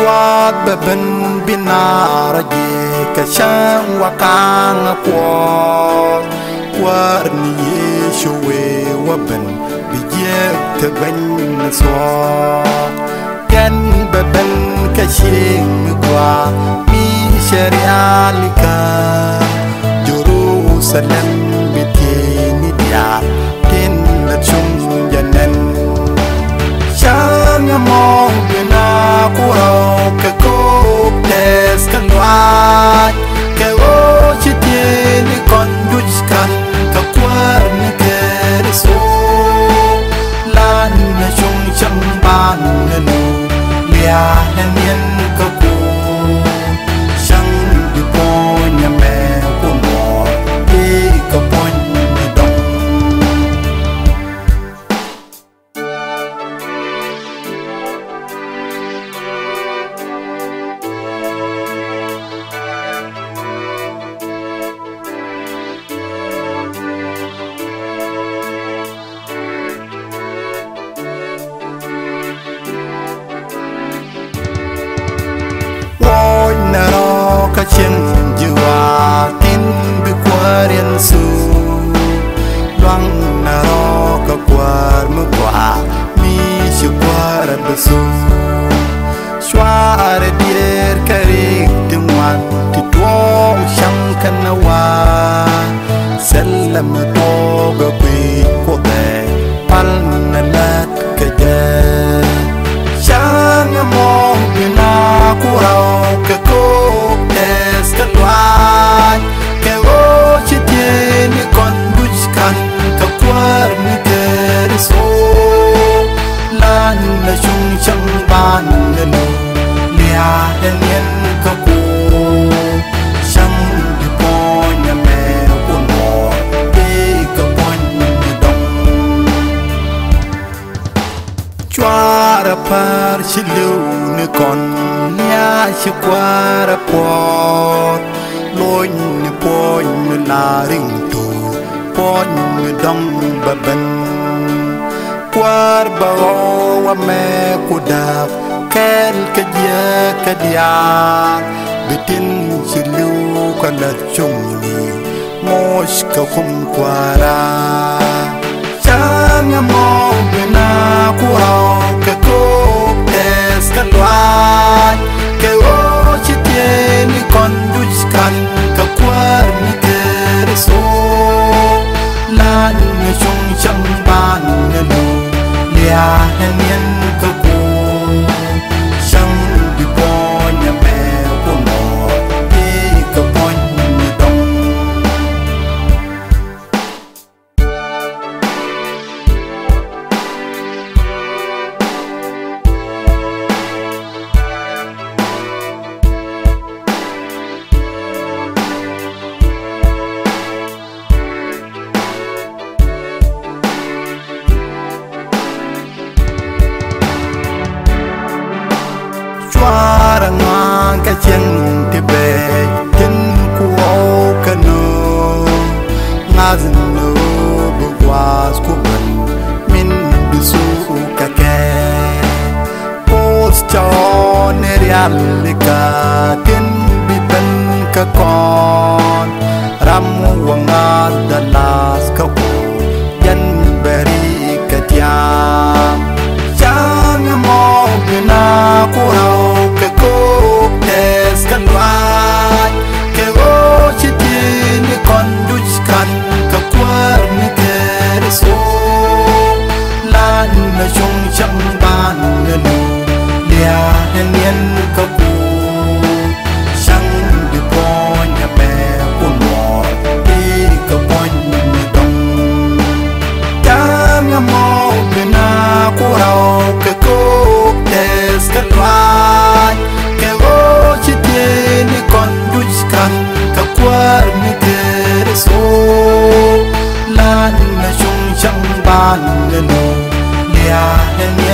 Quạt bờ bên bên nào ra gì cả sáng qua càng qua quạt ni xuôi qua bên bị giết thực bên xóa gan bờ bên cái xin qua mi serialika Jerusalem bị thiên địa thiên là chung dân nên sáng nhà mong bên nào cũng cái cốc des kan loài cái ô chỉ thiên con đuôi kan cái quan cái số lan là chung chẳng ban nên lia nên cái cô sang đi po nhà mẹ của mò đi cái pon đông ka chen jiwa tin bi kwarian su luang na ro ka kwar mu kwa mi shi kwar da su sware dir kari tumwan ti to sham kanawa sallam to ga bi ko be pal na lat ka ja shang mo na ku ra ka ko cái loài cái ô chỉ thiên con buscan cái quan cái số lan là chung chẳng ban nên lia đến nhân cái cô sang đi po nhà mẹ của mò đi cái quan đông chua ra par chỉ lưu nơi con lia chỉ qua ra po lôi như poi như la ring tu poi như đông bờ bên qua bao wa mẹ cô đạp ken cái dia cái dia bitin chỉ lưu quan là chung ni mos ka khum qua ra cha nhà mong bên na cô cái cô es cái loài cái ô chỉ tiền con đuôi kan ka kwar ni ke so lan ni chung chẳng ban nu lia hen yen ka ku sang đi po nhà mẹ của mò đi ka pon ni đông cái chân thì về chân của cái nô ngã dừng nô bước qua của mình mình đi xuống cái kè post cho nơi ăn lấy cả tin bị bên cái con ram uang ada las kau yan beri ketiam jangan mau bina kurau ke kok es kan loài ke o chỉ tin con đuôi kan ka kwar ni ke so lan na chung chẳng ban nu lia hen yen ka ku sang đi po nhà mẹ của mò đi ka pon ni đông cam nhà mò bên na của rau ke kok es kan loài ke o chỉ tin con đuôi kan ka kwar ni ke so lan na chung chẳng ban nu lia hen